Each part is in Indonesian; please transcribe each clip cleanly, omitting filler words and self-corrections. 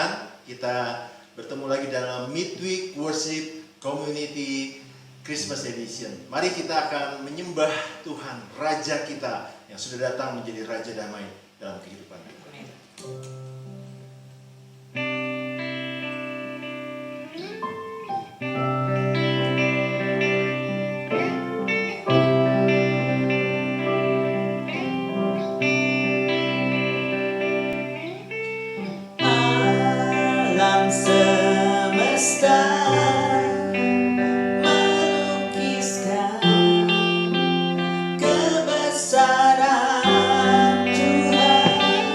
Tuhan, kita bertemu lagi dalam Midweek Worship Community Christmas Edition. Mari kita akan menyembah Tuhan, Raja kita yang sudah datang menjadi Raja damai dalam kehidupan kita. Alam semesta melukiskan kebesaran Tuhan,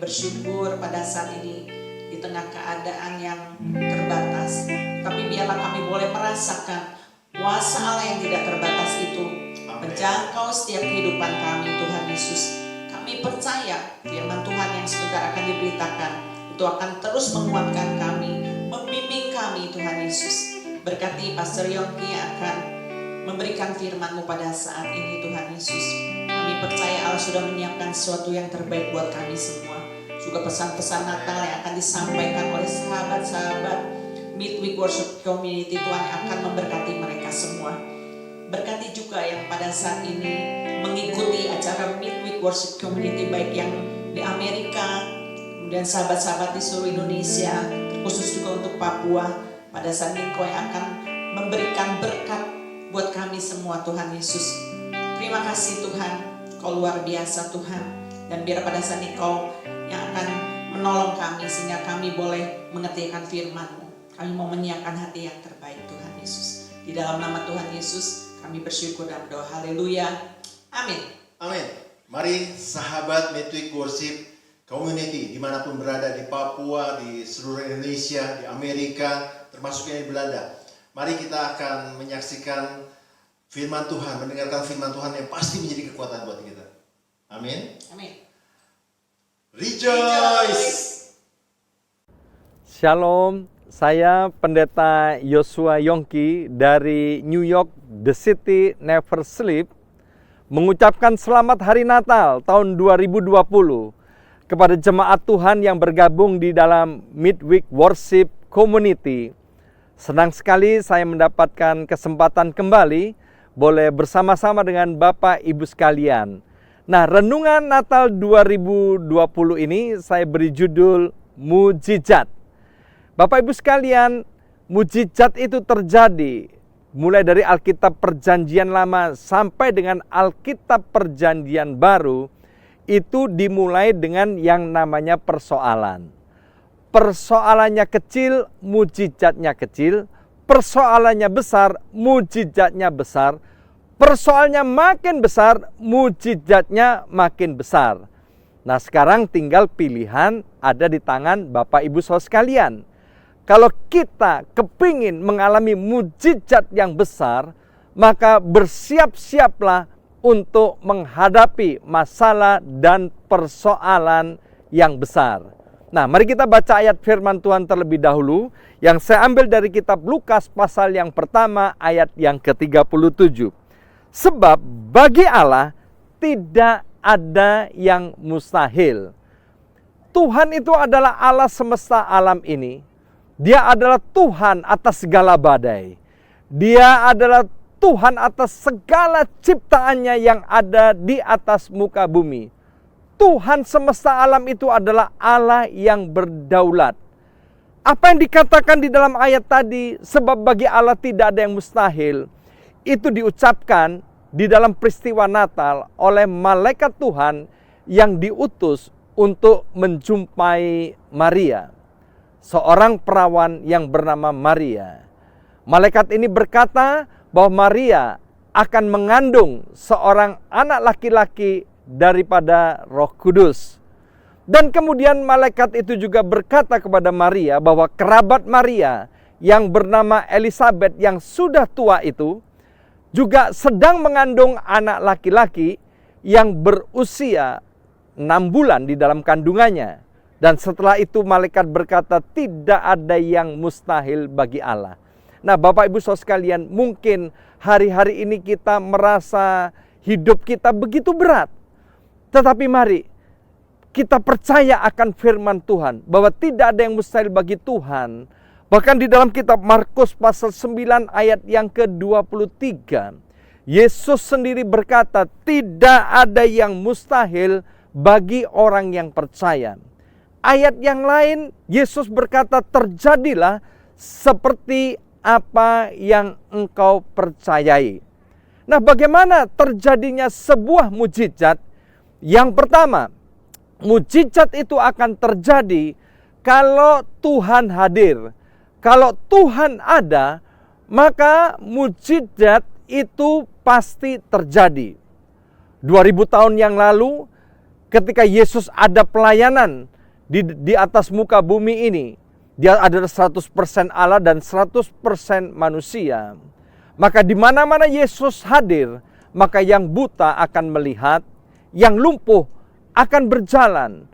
bersyukur pada saat ini di tengah keadaan yang terbatas. Tapi biarlah kami boleh merasakan kuasa Allah yang tidak terbatas itu menjangkau setiap kehidupan kami, Tuhan Yesus. Kami percaya firman Tuhan yang sebentar akan diberitakan itu akan terus menguatkan kami, membimbing kami, Tuhan Yesus. Berkati Pastor Yongki yang akan memberikan firman-Mu pada saat ini, Tuhan Yesus. Kami percaya Allah sudah menyiapkan sesuatu yang terbaik buat kami semua. Juga pesan-pesan Natal yang akan disampaikan oleh sahabat-sahabat Midweek Worship Community, Tuhan akan memberkati mereka semua. Berkati juga yang pada saat ini mengikuti acara Midweek Worship Community, baik yang di Amerika, kemudian sahabat-sahabat di seluruh Indonesia, khusus juga untuk Papua. Pada saat Niko yang akan memberikan berkat buat kami semua, Tuhan Yesus. Terima kasih Tuhan, Kau luar biasa Tuhan. Dan biar pada saat Niko yang akan menolong kami sehingga kami boleh mengertikan firman-Mu. Kami mau menyiapkan hati yang terbaik, Tuhan Yesus. Di dalam nama Tuhan Yesus kami bersyukur dan berdoa. Haleluya. Amin. Amin. Mari sahabat Midweek Worship Community dimanapun berada, di Papua, di seluruh Indonesia, di Amerika, termasuk yang di Belanda. Mari kita akan menyaksikan firman Tuhan, mendengarkan firman Tuhan yang pasti menjadi kekuatan buat kita. Amin. Amin. Rejoice. Shalom, saya Pendeta Joshua Yongki dari New York, The City Never Sleep, mengucapkan selamat Hari Natal tahun 2020 kepada jemaat Tuhan yang bergabung di dalam Midweek Worship Community. Senang sekali saya mendapatkan kesempatan kembali boleh bersama-sama dengan Bapak Ibu sekalian. Nah, renungan Natal 2020 ini saya beri judul Mujizat. Bapak Ibu sekalian, mujizat itu terjadi mulai dari Alkitab Perjanjian Lama sampai dengan Alkitab Perjanjian Baru, itu dimulai dengan yang namanya persoalan. Persoalannya kecil, mujizatnya kecil. Persoalannya besar, mujizatnya besar. Persoalannya makin besar, mujizatnya makin besar. Nah, sekarang tinggal pilihan ada di tangan Bapak Ibu Saudara sekalian. Kalau kita kepingin mengalami mujizat yang besar, maka bersiap-siaplah untuk menghadapi masalah dan persoalan yang besar. Nah, mari kita baca ayat firman Tuhan terlebih dahulu yang saya ambil dari kitab Lukas pasal yang pertama ayat yang ke-37. Sebab bagi Allah tidak ada yang mustahil. Tuhan itu adalah Allah semesta alam ini. Dia adalah Tuhan atas segala badai. Dia adalah Tuhan atas segala ciptaannya yang ada di atas muka bumi. Tuhan semesta alam itu adalah Allah yang berdaulat. Apa yang dikatakan di dalam ayat tadi, sebab bagi Allah tidak ada yang mustahil, itu diucapkan di dalam peristiwa Natal oleh malaikat Tuhan yang diutus untuk menjumpai Maria, seorang perawan yang bernama Maria. Malaikat ini berkata bahwa Maria akan mengandung seorang anak laki-laki daripada Roh Kudus. Dan kemudian malaikat itu juga berkata kepada Maria bahwa kerabat Maria yang bernama Elisabet yang sudah tua itu juga sedang mengandung anak laki-laki yang berusia 6 bulan di dalam kandungannya. Dan setelah itu malaikat berkata tidak ada yang mustahil bagi Allah. Nah, Bapak Ibu Saudara sekalian, mungkin hari-hari ini kita merasa hidup kita begitu berat. Tetapi mari kita percaya akan firman Tuhan bahwa tidak ada yang mustahil bagi Tuhan. Bahkan di dalam kitab Markus pasal 9 ayat yang ke-23, Yesus sendiri berkata tidak ada yang mustahil bagi orang yang percaya. Ayat yang lain Yesus berkata terjadilah seperti apa yang engkau percayai. Nah, bagaimana terjadinya sebuah mujizat? Yang pertama, mujizat itu akan terjadi kalau Tuhan hadir. Kalau Tuhan ada, maka mujizat itu pasti terjadi. 2000 tahun yang lalu, ketika Yesus ada pelayanan, di atas muka bumi ini, dia adalah 100% Allah dan 100% manusia. Maka di mana-mana Yesus hadir, maka yang buta akan melihat, yang lumpuh akan berjalan,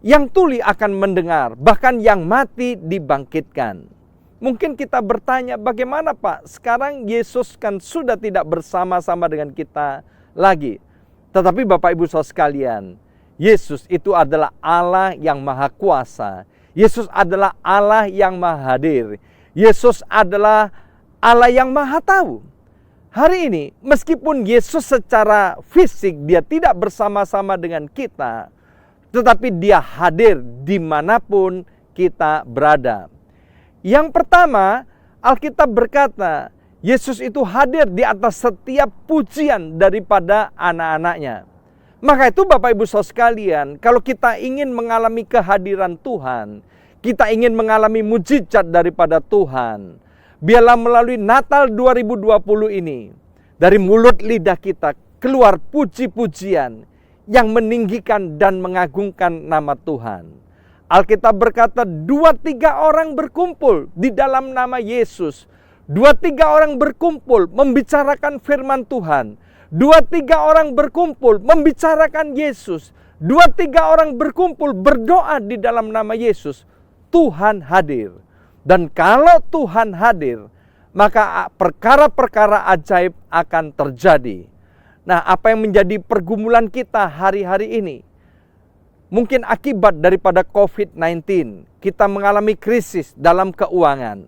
yang tuli akan mendengar, bahkan yang mati dibangkitkan. Mungkin kita bertanya, bagaimana Pak? Sekarang Yesus kan sudah tidak bersama-sama dengan kita lagi. Tetapi Bapak Ibu Saudara sekalian, Yesus itu adalah Allah yang maha kuasa. Yesus adalah Allah yang maha hadir. Yesus adalah Allah yang maha tahu. Hari ini, meskipun Yesus secara fisik dia tidak bersama-sama dengan kita, tetapi dia hadir dimanapun kita berada. Yang pertama, Alkitab berkata, Yesus itu hadir di atas setiap pujian daripada anak-anaknya. Maka itu Bapak Ibu Saudara sekalian, kalau kita ingin mengalami kehadiran Tuhan, kita ingin mengalami mujizat daripada Tuhan, biarlah melalui Natal 2020 ini, dari mulut lidah kita keluar puji-pujian yang meninggikan dan mengagungkan nama Tuhan. Alkitab berkata 2-3 orang berkumpul di dalam nama Yesus. 2-3 orang berkumpul membicarakan firman Tuhan. 2-3 orang berkumpul membicarakan Yesus. 2-3 orang berkumpul berdoa di dalam nama Yesus. Tuhan hadir. Dan kalau Tuhan hadir, maka perkara-perkara ajaib akan terjadi. Nah, apa yang menjadi pergumulan kita hari-hari ini? Mungkin akibat daripada COVID-19, kita mengalami krisis dalam keuangan.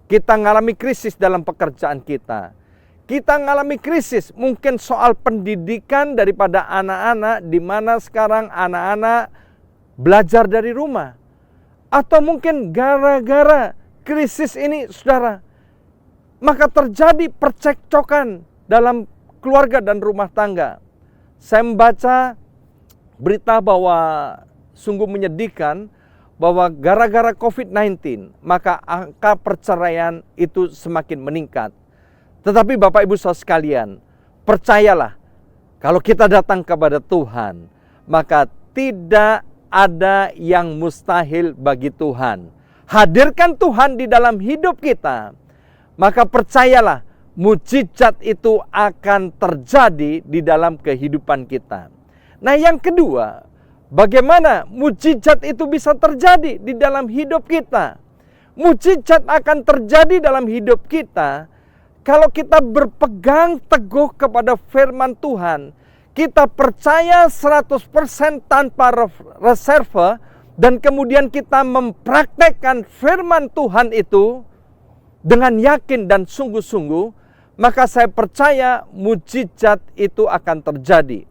Kita mengalami krisis dalam pekerjaan kita. Kita mengalami krisis mungkin soal pendidikan daripada anak-anak, di mana sekarang anak-anak belajar dari rumah. Atau mungkin gara-gara krisis ini, saudara, maka terjadi percekcokan dalam keluarga dan rumah tangga. Saya membaca berita bahwa sungguh menyedihkan bahwa gara-gara COVID-19 maka angka perceraian itu semakin meningkat. Tetapi Bapak Ibu Saudara sekalian, percayalah, kalau kita datang kepada Tuhan, maka tidak ada yang mustahil bagi Tuhan. Hadirkan Tuhan di dalam hidup kita, maka percayalah, mujizat itu akan terjadi di dalam kehidupan kita. Nah, yang kedua, bagaimana mujizat itu bisa terjadi di dalam hidup kita? Mujizat akan terjadi dalam hidup kita kalau kita berpegang teguh kepada firman Tuhan. Kita percaya 100% tanpa reserve, dan kemudian kita mempraktekkan firman Tuhan itu dengan yakin dan sungguh-sungguh, maka saya percaya mujizat itu akan terjadi.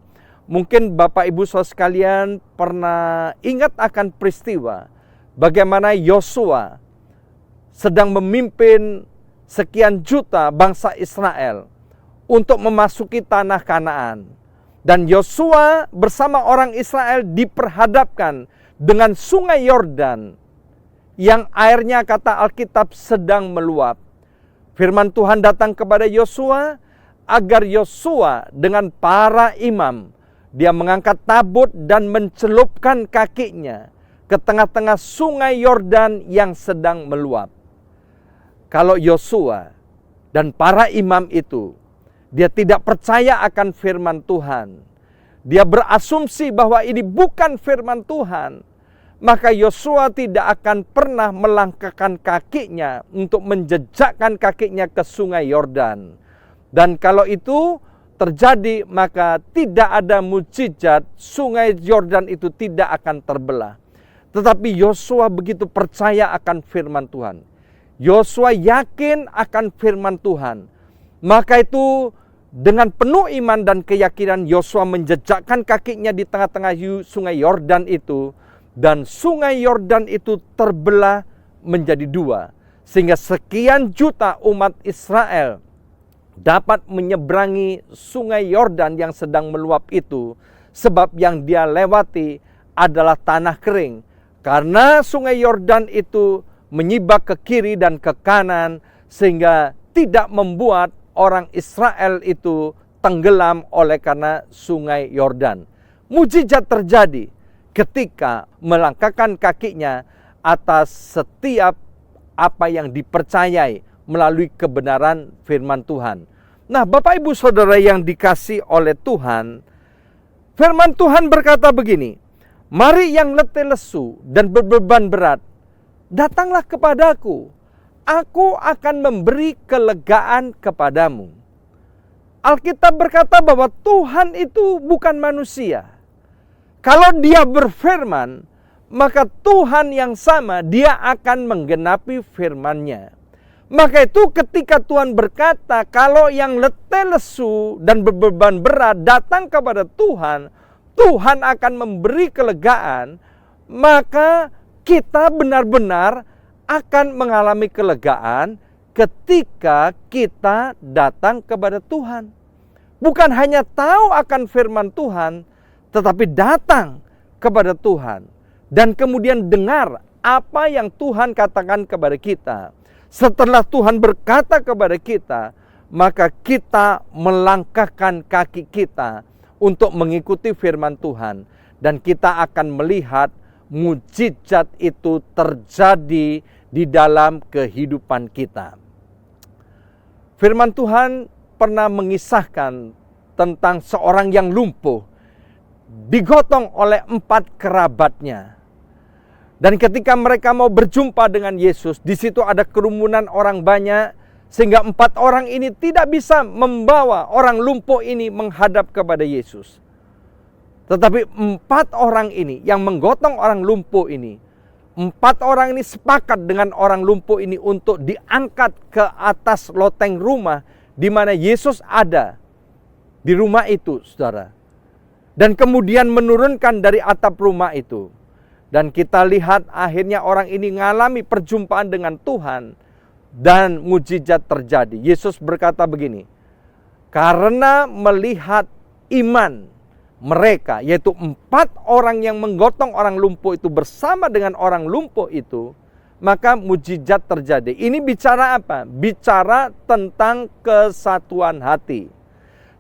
Mungkin Bapak Ibu Saudara sekalian pernah ingat akan peristiwa bagaimana Yosua sedang memimpin sekian juta bangsa Israel untuk memasuki tanah Kanaan. Dan Yosua bersama orang Israel diperhadapkan dengan sungai Yordan yang airnya, kata Alkitab, sedang meluap. Firman Tuhan datang kepada Yosua agar Yosua dengan para imam, dia mengangkat tabut dan mencelupkan kakinya ke tengah-tengah sungai Yordan yang sedang meluap. Kalau Yosua dan para imam itu, dia tidak percaya akan firman Tuhan, dia berasumsi bahwa ini bukan firman Tuhan, maka Yosua tidak akan pernah melangkahkan kakinya untuk menjejakkan kakinya ke sungai Yordan. Dan kalau itu terjadi, maka tidak ada mujizat, sungai Yordan itu tidak akan terbelah. Tetapi Yosua begitu percaya akan firman Tuhan. Yosua yakin akan firman Tuhan. Maka itu dengan penuh iman dan keyakinan Yosua menjejakkan kakinya di tengah-tengah sungai Yordan itu. Dan sungai Yordan itu terbelah menjadi dua. Sehingga sekian juta umat Israel dapat menyeberangi sungai Yordan yang sedang meluap itu. Sebab yang dia lewati adalah tanah kering. Karena sungai Yordan itu menyibak ke kiri dan ke kanan, sehingga tidak membuat orang Israel itu tenggelam oleh karena sungai Yordan. Mujizat terjadi. ketika melangkahkan kakinya atas setiap apa yang dipercayai melalui kebenaran firman Tuhan. Nah, Bapak Ibu Saudara yang dikasih oleh Tuhan, firman Tuhan berkata begini, "Mari yang letih lesu dan berbeban berat, datanglah kepadaku, aku akan memberi kelegaan kepadamu." Alkitab berkata bahwa Tuhan itu bukan manusia. Kalau Dia berfirman, maka Tuhan yang sama, Dia akan menggenapi firman-Nya. Maka itu ketika Tuhan berkata, kalau yang letih lesu dan berbeban berat datang kepada Tuhan, Tuhan akan memberi kelegaan, maka kita benar-benar akan mengalami kelegaan ketika kita datang kepada Tuhan. Bukan hanya tahu akan firman Tuhan, tetapi datang kepada Tuhan. Dan kemudian dengar apa yang Tuhan katakan kepada kita. Setelah Tuhan berkata kepada kita, maka kita melangkahkan kaki kita untuk mengikuti firman Tuhan. Dan kita akan melihat mujizat itu terjadi di dalam kehidupan kita. Firman Tuhan pernah mengisahkan tentang seorang yang lumpuh, digotong oleh 4 kerabatnya. Dan ketika mereka mau berjumpa dengan Yesus, di situ ada kerumunan orang banyak, sehingga 4 orang ini tidak bisa membawa orang lumpuh ini menghadap kepada Yesus. Tetapi 4 orang ini yang menggotong orang lumpuh ini, 4 orang ini sepakat dengan orang lumpuh ini untuk diangkat ke atas loteng rumah di mana Yesus ada di rumah itu, saudara. Dan kemudian menurunkan dari atap rumah itu. Dan kita lihat akhirnya orang ini mengalami perjumpaan dengan Tuhan dan mujizat terjadi. Yesus berkata begini, karena melihat iman mereka, yaitu 4 orang yang menggotong orang lumpuh itu bersama dengan orang lumpuh itu, maka mujizat terjadi. Ini bicara apa? Bicara tentang kesatuan hati.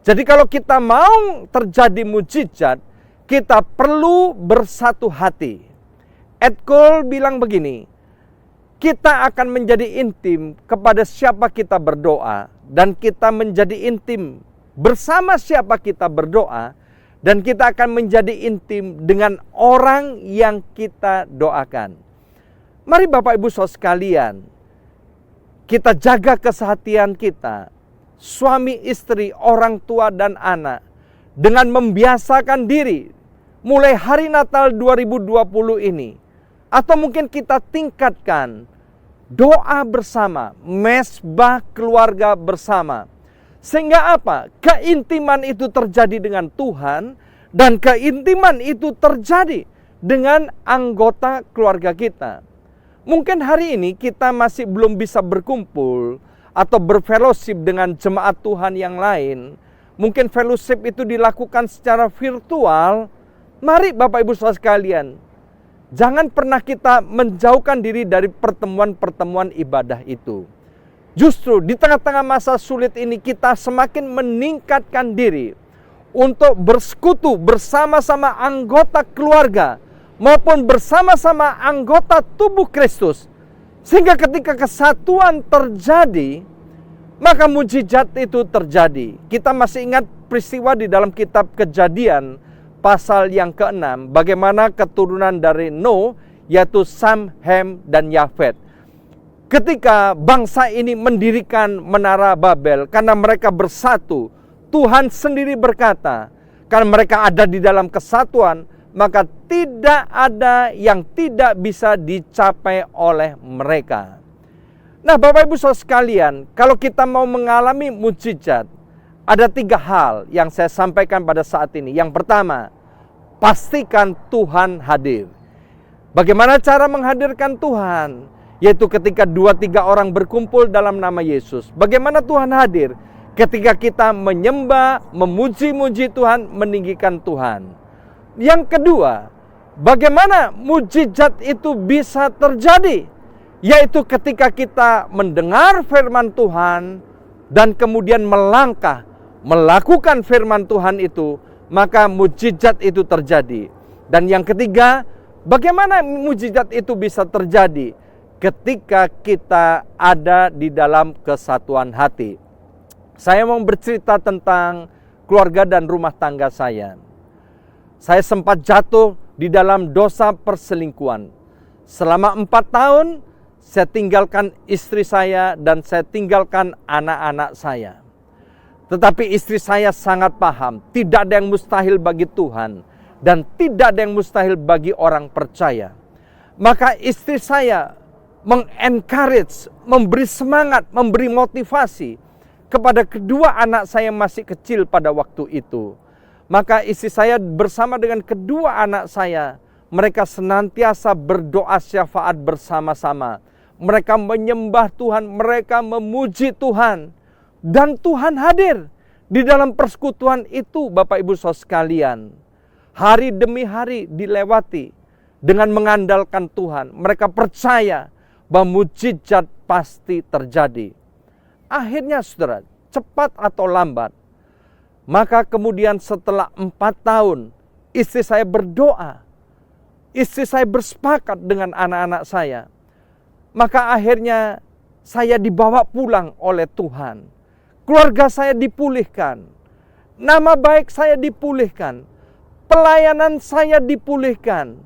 Jadi kalau kita mau terjadi mujizat, kita perlu bersatu hati. Ed Cole bilang begini, kita akan menjadi intim kepada siapa kita berdoa, dan kita menjadi intim bersama siapa kita berdoa, dan kita akan menjadi intim dengan orang yang kita doakan. Mari Bapak Ibu Saudara sekalian, kita jaga kesehatian kita, suami istri, orang tua dan anak, dengan membiasakan diri mulai hari Natal 2020 ini. Atau mungkin kita tingkatkan doa bersama, mesbah keluarga bersama. Sehingga apa? Keintiman itu terjadi dengan Tuhan, dan keintiman itu terjadi dengan anggota keluarga kita. Mungkin hari ini kita masih belum bisa berkumpul atau berfellowship dengan jemaat Tuhan yang lain. Mungkin fellowship itu dilakukan secara virtual. Mari Bapak Ibu Saudara sekalian, jangan pernah kita menjauhkan diri dari pertemuan-pertemuan ibadah itu. Justru di tengah-tengah masa sulit ini kita semakin meningkatkan diri untuk bersekutu bersama-sama anggota keluarga maupun bersama-sama anggota tubuh Kristus. Sehingga ketika kesatuan terjadi, maka mujizat itu terjadi. Kita masih ingat peristiwa di dalam kitab Kejadian pasal yang ke-6, bagaimana keturunan dari Nuh, yaitu Sam, Ham, dan Yafet. Ketika bangsa ini mendirikan menara Babel, karena mereka bersatu, Tuhan sendiri berkata, karena mereka ada di dalam kesatuan, maka tidak ada yang tidak bisa dicapai oleh mereka. Nah Bapak Ibu Saudara sekalian, kalau kita mau mengalami mujizat, ada 3 hal yang saya sampaikan pada saat ini. Yang pertama, pastikan Tuhan hadir. Bagaimana cara menghadirkan Tuhan? Yaitu ketika 2-3 orang berkumpul dalam nama Yesus. Bagaimana Tuhan hadir? Ketika kita menyembah, memuji-muji Tuhan, meninggikan Tuhan. Yang kedua, bagaimana mujizat itu bisa terjadi? Yaitu ketika kita mendengar firman Tuhan dan kemudian melangkah, melakukan firman Tuhan itu, maka mujizat itu terjadi. Dan yang ketiga, bagaimana mujizat itu bisa terjadi? Ketika kita ada di dalam kesatuan hati. Saya mau bercerita tentang keluarga dan rumah tangga saya. Saya sempat jatuh di dalam dosa perselingkuhan. Selama 4 tahun, saya tinggalkan istri saya dan saya tinggalkan anak-anak saya. Tetapi istri saya sangat paham, tidak ada yang mustahil bagi Tuhan dan tidak ada yang mustahil bagi orang percaya. Maka istri saya mengencourage, memberi semangat, memberi motivasi kepada kedua anak saya yang masih kecil pada waktu itu. Maka istri saya bersama dengan kedua anak saya, mereka senantiasa berdoa syafaat bersama-sama. Mereka menyembah Tuhan, mereka memuji Tuhan. Dan Tuhan hadir di dalam persekutuan itu, Bapak Ibu Saudara sekalian. Hari demi hari dilewati dengan mengandalkan Tuhan. Mereka percaya bahwa mujizat pasti terjadi. Akhirnya saudara, cepat atau lambat, maka kemudian setelah 4 tahun, istri saya berdoa. Istri saya bersepakat dengan anak-anak saya. Maka akhirnya saya dibawa pulang oleh Tuhan. Keluarga saya dipulihkan. Nama baik saya dipulihkan. Pelayanan saya dipulihkan.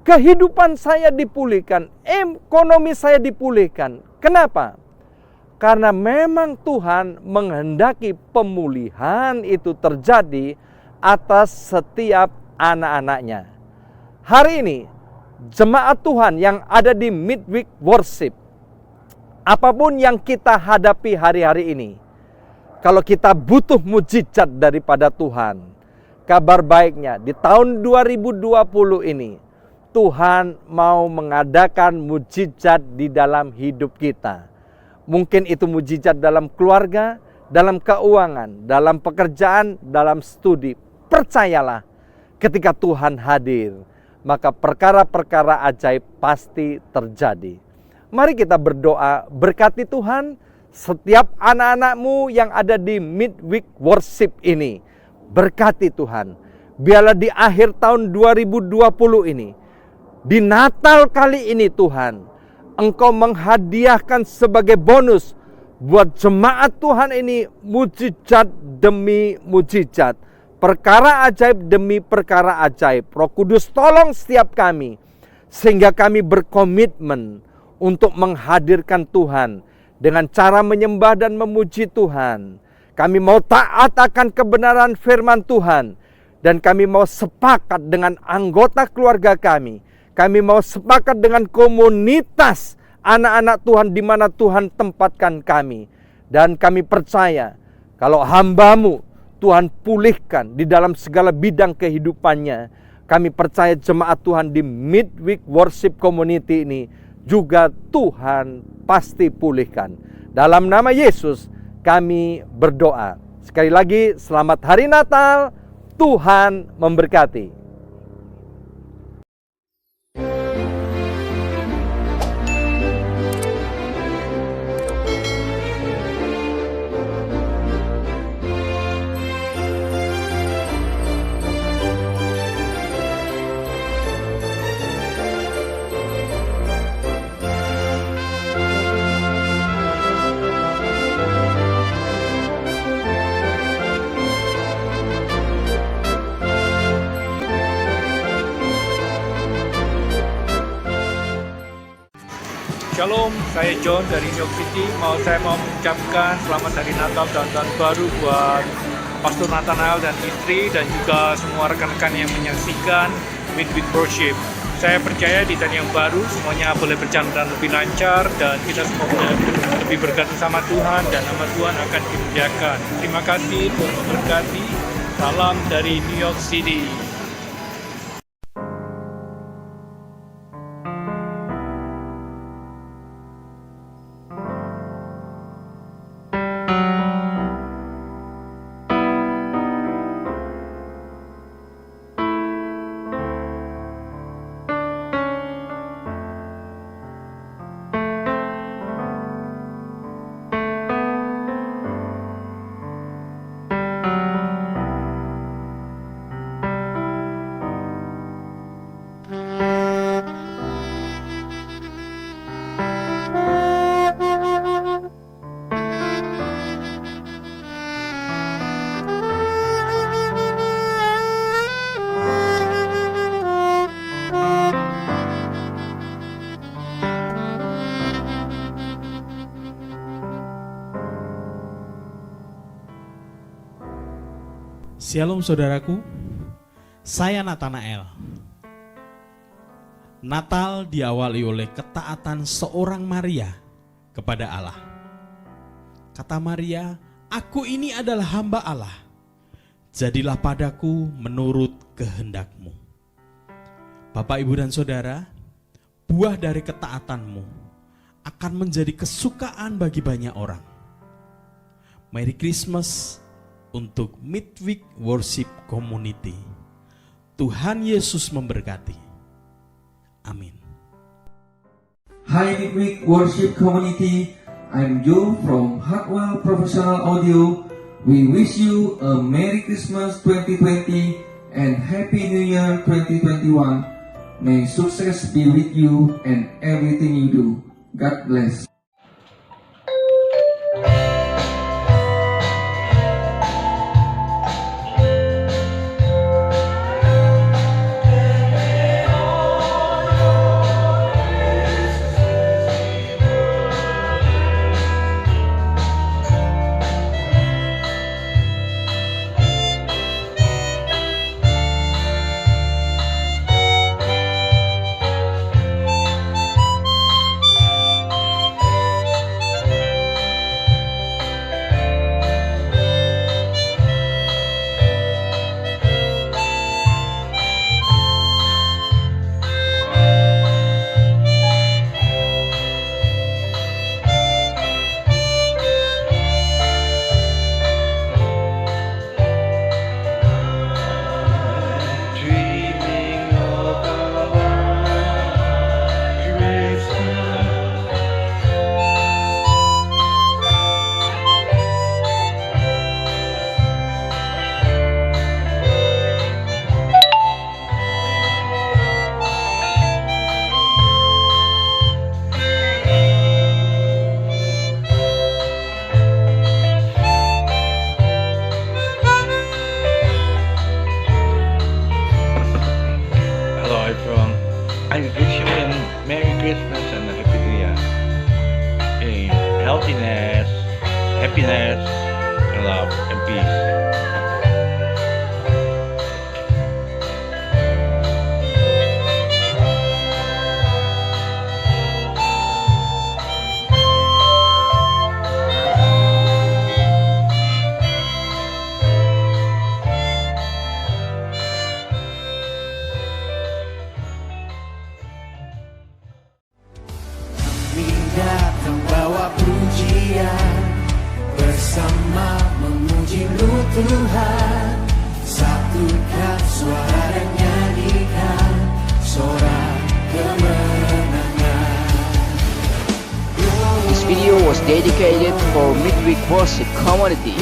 Kehidupan saya dipulihkan. Ekonomi saya dipulihkan. Kenapa? Karena memang Tuhan menghendaki pemulihan itu terjadi atas setiap anak-anaknya. Hari ini, jemaat Tuhan yang ada di Midweek Worship, apapun yang kita hadapi hari-hari ini, kalau kita butuh mujizat daripada Tuhan, kabar baiknya di tahun 2020 ini, Tuhan mau mengadakan mujizat di dalam hidup kita. Mungkin itu mujizat dalam keluarga, dalam keuangan, dalam pekerjaan, dalam studi. Percayalah, ketika Tuhan hadir, maka perkara-perkara ajaib pasti terjadi. Mari kita berdoa, berkati Tuhan setiap anak-anakmu yang ada di Midweek Worship ini. Berkati Tuhan. Biarlah di akhir tahun 2020 ini, di Natal kali ini Tuhan, Engkau menghadiahkan sebagai bonus buat jemaat Tuhan ini mujizat demi mujizat. Perkara ajaib demi perkara ajaib. Roh Kudus tolong setiap kami, sehingga kami berkomitmen untuk menghadirkan Tuhan dengan cara menyembah dan memuji Tuhan. Kami mau taat akan kebenaran firman Tuhan. Dan kami mau sepakat dengan anggota keluarga kami. Kami mau sepakat dengan komunitas anak-anak Tuhan di mana Tuhan tempatkan kami. Dan kami percaya kalau hamba-Mu Tuhan pulihkan di dalam segala bidang kehidupannya. Kami percaya jemaat Tuhan di Midweek Worship Community ini juga Tuhan pasti pulihkan. Dalam nama Yesus kami berdoa. Sekali lagi selamat hari Natal, Tuhan memberkati. Shalom, saya John dari New York City. Saya mau mengucapkan selamat hari Natal dan tahun baru buat Pastor Nathanael dan istri dan juga semua rekan-rekan yang menyaksikan Midweek Worship. Saya percaya di tahun yang baru semuanya boleh berjalan dan lebih lancar dan kita semua boleh lebih berkat sama Tuhan dan nama Tuhan akan dimuliakan. Terima kasih, Tuhan memberkati. Salam dari New York City. Shalom saudaraku, saya Nathanael. Natal diawali oleh ketaatan seorang Maria kepada Allah. Kata Maria, "Aku ini adalah hamba Allah. Jadilah padaku menurut kehendak-Mu." Bapak, Ibu, dan Saudara, buah dari ketaatanmu akan menjadi kesukaan bagi banyak orang. Merry Christmas untuk Midweek Worship Community. Tuhan Yesus memberkati. Amin. Hi Midweek Worship Community, I'm Joe from Hartwell Professional Audio. We wish you a Merry Christmas 2020 and Happy New Year 2021. May success be with you and everything you do. God bless. I wish you a Merry Christmas and a Happy New Year. In healthiness, happiness, love, and peace. Datang bawa pujian, bersama memuji Tuhan. Satukan suara dan nyanyikan sorak kemenangan. This video was dedicated for Midweek Worship Community.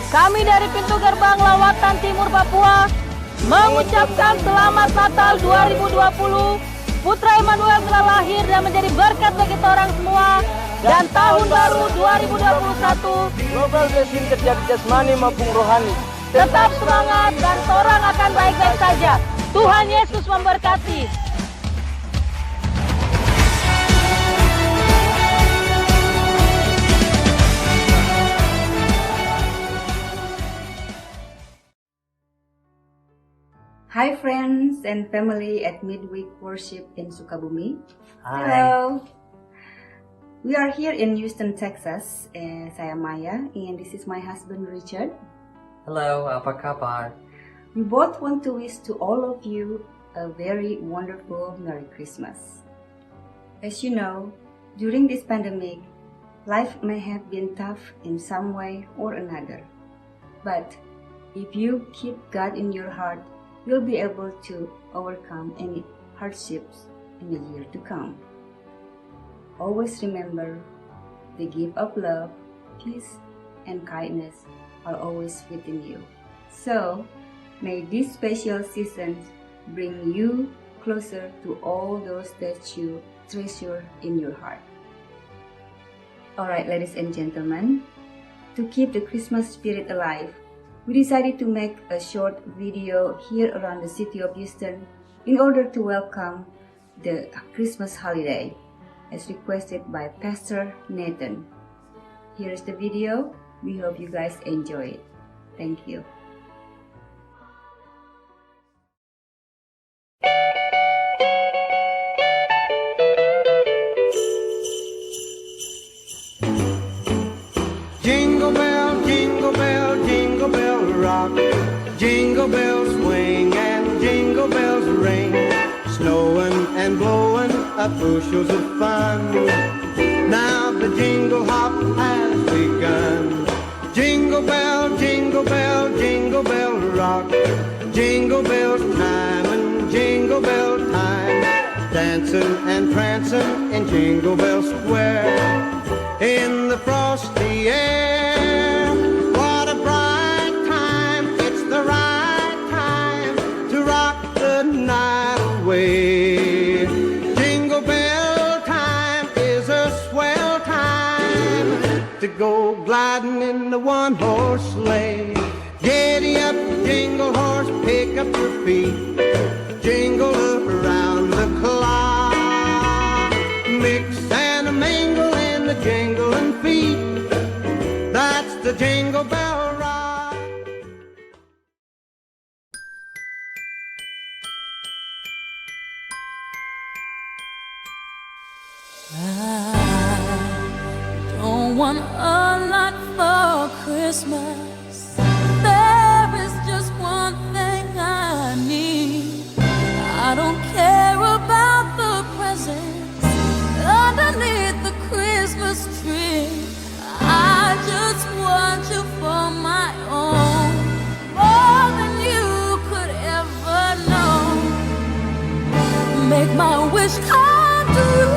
Kami dari pintu gerbang Lawatan Timur Papua mengucapkan Selamat Natal 2020. Putra Immanuel telah lahir dan menjadi berkat bagi kita orang semua. Dan tahun baru 2021 Global blessing terjadi jasmani maupun rohani. tetap semangat dan orang akan baik-baik saja. Tuhan Yesus memberkati. Hi friends and family at Midweek Worship in Sukabumi. Hi. Hello. We are here in Houston, Texas. Saya Maya and this is my husband Richard. Hello, apa kabar? We both want to wish to all of you a very wonderful Merry Christmas. As you know, during this pandemic, life may have been tough in some way or another. But if you keep God in your heart, you'll be able to overcome any hardships in the year to come. Always remember, the gift of love, peace, and kindness are always within you. So, may this special season bring you closer to all those that you treasure in your heart. Alright, ladies and gentlemen, to keep the Christmas spirit alive, we decided to make a short video here around the city of Houston in order to welcome the Christmas holiday. as requested by Pastor Nathan. Here's the video. We hope you guys enjoy it. Thank you. Jingle bell, jingle bell rock. Jingle bells swing and jingle bells ring. Snowing and blowing up bushels of fun. Now the jingle hop has begun. Jingle bell, jingle bell, jingle bell rock. Jingle bells time and jingle bell time. Dancing and prancing in Jingle Bell Square. In the frosty air, what a bright time. It's the right time to rock the night away. Jingle bell time is a swell time to go gliding in the one-horse sleigh. Giddy up, jingle horse, pick up your feet. Jingle around the clock. Mix and a mingle in the jingling feet. That's the Jingle Bell Rock. I don't want a lot for Christmas. There is just one thing I need. I don't care about the presents underneath the Christmas tree. I just want you for my own, more than you could ever know. Make my wish come true.